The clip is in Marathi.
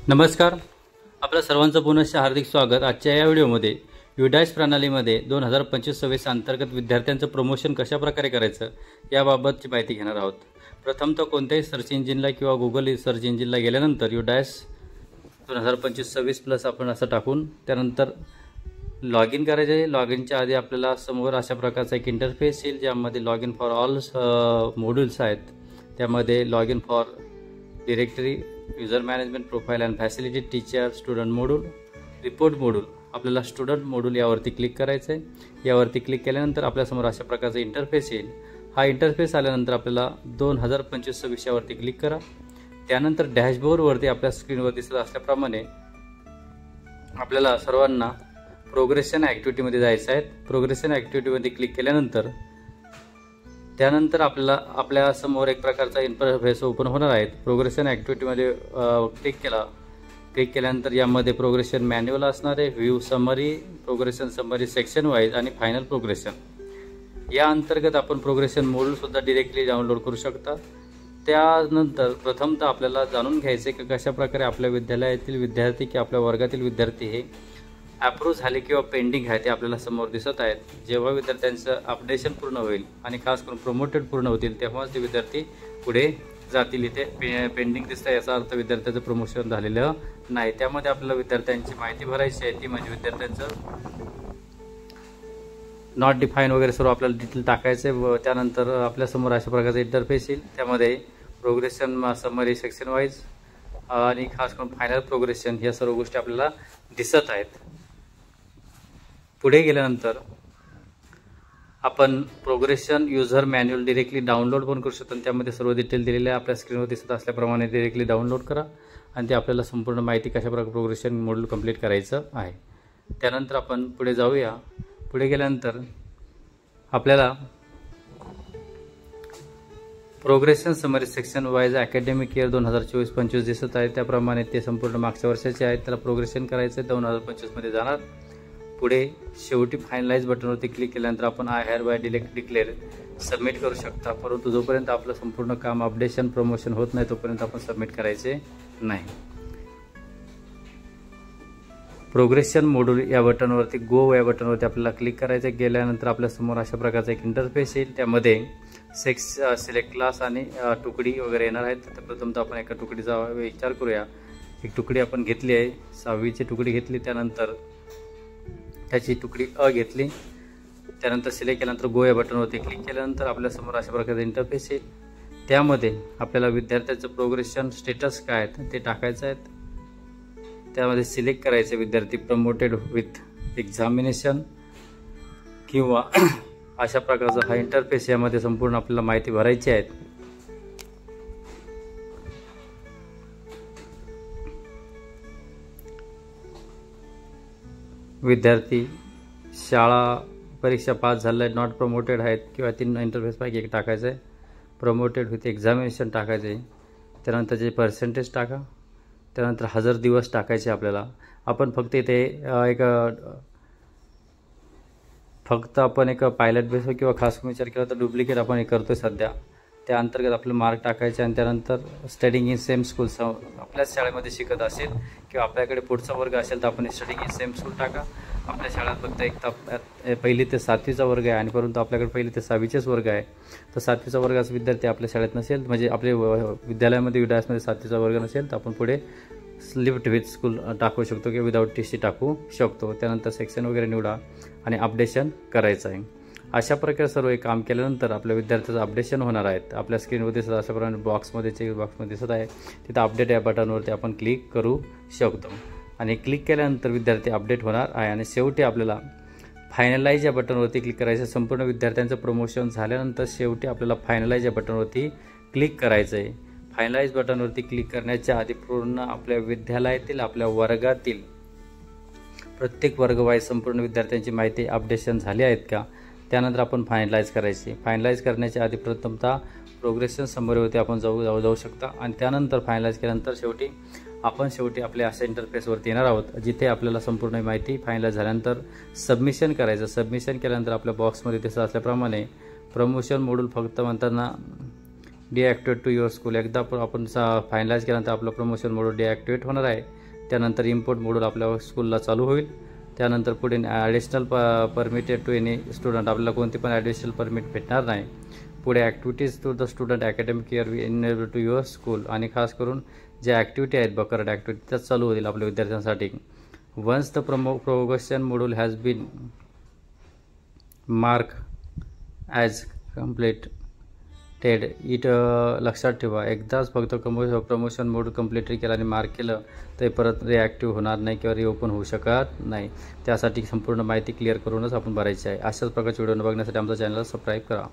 नमस्कार, आपल्या सर्वांचं पुनश्च हार्दिक स्वागत। आजच्या या व्हिडिओमध्ये युडाइस प्रणालीमध्ये 2025-26 अंतर्गत विद्यार्थ्यांचं प्रमोशन कशा प्रकारे करायचं याबाबतची माहिती घेणार आहोत। प्रथमतः कोणत्याही सर्च इंजिनला किंवा गुगल सर्च इंजिनला गेल्यानंतर युडाइस 2025-26 प्लस आपण असं टाकून त्यानंतर लॉग इन करायचे। लॉग इनच्या आधी आपल्याला समोर अशा प्रकारचा एक इंटरफेस येईल ज्यामध्ये log in for all modules आहेत। त्यामध्ये log in for directory, user management, profile and facility, teacher, student module, report module. आपल्याला स्टुडंट मॉड्यूल यावरती क्लिक करायचं आहे। यावरती क्लिक केल्यानंतर आपल्यासमोर अशा प्रकारचा इंटरफेस येईल। हा इंटरफेस आल्यानंतर आपल्याला 2025-26 यावरती क्लिक करा। त्यानंतर डॅशबोर्डवरती आपल्या स्क्रीनवर दिसत असल्याप्रमाणे आपल्याला सर्वांना प्रोग्रेशन ॲक्टिव्हिटीमध्ये जायचं आहे। प्रोग्रेशन ॲक्टिव्हिटीमध्ये क्लिक केल्यानंतर त्यानंतर आपल्या समोर एक प्रकारचा इंटरफेस ओपन होणार आहे। प्रोग्रेशन ॲक्टिव्हिटीमध्ये क्लिक केल्यानंतर यामध्ये प्रोग्रेशन मॅन्युअल असणार आहे, view summary, progression summary section wise आणि फायनल प्रोग्रेशन। या अंतर्गत आपण प्रोग्रेशन मॉड्यूल सुद्धा डायरेक्टली डाउनलोड करू शकता। त्यानंतर प्रथमतः आपल्याला जाणून घ्यायचे की कशा प्रकारे आपल्या विद्यालयातील विद्यार्थी किंवा आपल्या वर्गातील विद्यार्थी हे अप्रूव्ह झाले किंवा पेंडिंग आहे ते आपल्याला समोर दिसत आहेत। जेव्हा विद्यार्थ्यांचं अपडेशन पूर्ण होईल आणि खास करून प्रमोटेड पूर्ण होतील तेव्हाच ते विद्यार्थी पुढे जातील। इथे पेंडिंग दिसतं याचा अर्थ विद्यार्थ्याचं प्रमोशन झालेलं नाही। त्यामध्ये आपल्याला विद्यार्थ्यांची माहिती भरायची आहे, ती म्हणजे विद्यार्थ्यांचं नॉट डिफाईन वगैरे सर्व आपल्याला डिटेल टाकायचे व त्यानंतर आपल्यासमोर अशा प्रकारचा इंटरफेस येईल। त्यामध्ये प्रोग्रेशन समरी सेक्शन वाईज आणि खास करून फायनल प्रोग्रेशन या सर्व गोष्टी आपल्याला दिसत आहेत। पुढे गेल्यानंतर आपण progression user manual directly download पण करू शकतो। त्यामध्ये सर्व डिटेल दिलेले आपल्या स्क्रीनवर दिसत असल्याप्रमाणे डायरेक्टली डाउनलोड करा आणि ते आपल्याला संपूर्ण माहिती कशा प्रकारे प्रोग्रेशन मॉड्यूल कंप्लीट करायचं आहे। त्यानंतर आपण पुढे जाऊया। पुढे गेल्यानंतर आपल्याला progression summary section wise academic year 2024-25 दिसत आहे। त्याप्रमाणे ते संपूर्ण मागच्या वर्षाचे आहेत, त्याला प्रोग्रेशन करायचं आहे। 2025 मध्ये जाणार। पुढे शेवटी फायनलाइज बटनवरती क्लिक केल्यानंतर आपण I hereby declare submit करू शकता। परंतु जोपर्यंत आपलं संपूर्ण काम अपडेशन प्रमोशन होत नाही तोपर्यंत आपण सबमिट करायचे नाही। प्रोग्रेशन मॉड्यूल या बटनवरती या बटनवरती आपल्याला क्लिक करायचं। गेल्यानंतर आपल्या समोर अशा प्रकारचा एक इंटरफेस येईल। त्यामध्ये सिलेक्ट क्लास आणि तुकडी वगैरे येणार आहेत। तर प्रथमतः आपण एका तुकडीचा विचार करूया। एक तुकडी आपण घेतली आहे, 6वीची तुकडी घेतली, त्यानंतर त्याची तुकडी घेतली, त्यानंतर सिलेक्ट केल्यानंतर गो या बटनवरती क्लिक केल्यानंतर आपल्यासमोर अशा प्रकारचा इंटरफेस येईल। त्यामध्ये आपल्याला विद्यार्थ्याचं प्रोग्रेशन स्टेटस काय आहे ते टाकायचं आहे। त्यामध्ये सिलेक्ट करायचे विद्यार्थी प्रमोटेड विथ एक्झामिनेशन किंवा अशा प्रकारचा हा इंटरफेस। यामध्ये संपूर्ण आपल्याला माहिती भरायची आहे। विद्यार्थी शाळा परीक्षा पास झाले, नॉट प्रमोटेड आहेत किंवा 3 इंटरफेसपैकी एक टाकायचं आहे। प्रमोटेड विथ एक्झामिनेशन टाकायचं आहे, त्यानंतर जे पर्सेंटेज टाका, त्यानंतर हजर दिवस टाकायचे आपल्याला। आपण फक्त इथे आपण एक पायलट बेसवर किंवा खास विचार केला तर डुप्लिकेट आपण हे करतोय सध्या। त्या अंतर्गत आपले मार्क टाकायचे आणि त्यानंतर स्टडिंग इन सेम स्कूल आपल्याच शाळेमध्ये शिकत असेल किंवा आपल्याकडे पुढचा वर्ग असेल तर आपण स्टडिंग इन सेम स्कूल टाका। आपल्या शाळेत फक्त एक 1ली ते 7वीचा वर्ग आहे आणि परंतु आपल्याकडे 1ली ते 6वीचेच वर्ग आहे। तर 7वीचा वर्गाचा विद्यार्थी आपल्या शाळेत नसेल, म्हणजे आपल्या विद्यालयामध्ये युडाइसमध्ये 7वीचा वर्ग नसेल तर आपण पुढे लिफ्ट विथ स्कूल टाकू शकतो किंवा विदाउट TC टाकू शकतो। त्यानंतर सेक्शन वगैरे निवडा आणि अपडेशन करायचं आहे। अशा प्रकारे सर्व एक काम केल्यानंतर आपल्या विद्यार्थ्याचं अपडेशन होणार आहे। आपल्या स्क्रीनवर दिसत अशाप्रमाणे चेक बॉक्समध्ये दिसत आहे, तिथं अपडेट या बटनवरती आपण क्लिक करू शकतो आणि क्लिक केल्यानंतर विद्यार्थी अपडेट होणार आहे। आणि शेवटी आपल्याला फायनलाइज या बटनवरती क्लिक करायचं। संपूर्ण विद्यार्थ्यांचं प्रमोशन झाल्यानंतर शेवटी आपल्याला फायनलाइज या बटनवरती क्लिक करायचं आहे। फायनलाइज बटनवरती क्लिक करण्याच्या आधी पूर्ण आपल्या विद्यालयातील आपल्या वर्गातील प्रत्येक वर्गवाईज संपूर्ण विद्यार्थ्यांची माहिती अपडेशन झाली आहेत का, त्यानंतर आपण फायनलाइज करायची। फायनलाइज करण्याच्या आधी प्रथमतः प्रोग्रेशन समरीवरती आपण जाऊ शकता आणि त्यानंतर फायनलाइज केल्यानंतर शेवटी आपल्या अशा इंटरफेसवरती येणार आहोत जिथे आपल्याला संपूर्ण माहिती फायनलाइज झाल्यानंतर सबमिशन करायचं। सबमिशन केल्यानंतर आपल्या बॉक्समध्ये दिसत असल्याप्रमाणे प्रमोशन मॉड्यूल फक्त म्हणताना डिॲक्टिवेट टू युअर स्कूल. एकदा आपण फायनलाइज केल्यानंतर आपलं प्रमोशन मॉड्यूल डिॲक्टिवेट होणार आहे. त्यानंतर इम्पोर्ट मॉड्यूल आपल्या स्कूलला चालू होईल. त्यानंतर पुढे additional permitted to any student, आपल्याला कोणती पण ॲडिशनल परमिट भेटणार नाही. पुढे activities to the student academic year into your school, आणि खास करून ज्या ॲक्टिव्हिटी आहेत करंट ॲक्टिव्हिटी त्याच चालू होतील आपल्या विद्यार्थ्यांसाठी. Once the progression module has been mark as completed it. लक्षात ठेवा, एकदाच फक्त प्रमोशन मोड कंप्लीट केलं आणि मार्क केलं तर परत रिॲक्टिव्ह होणार नाही किंवा रिओपन होऊ शकत नाही. त्यासाठी संपूर्ण माहिती क्लिअर करूनच आपण भरायची आहे. अशाच प्रकारचे व्हिडिओ बघण्यासाठी आमचा चॅनल सबस्क्राईब करा.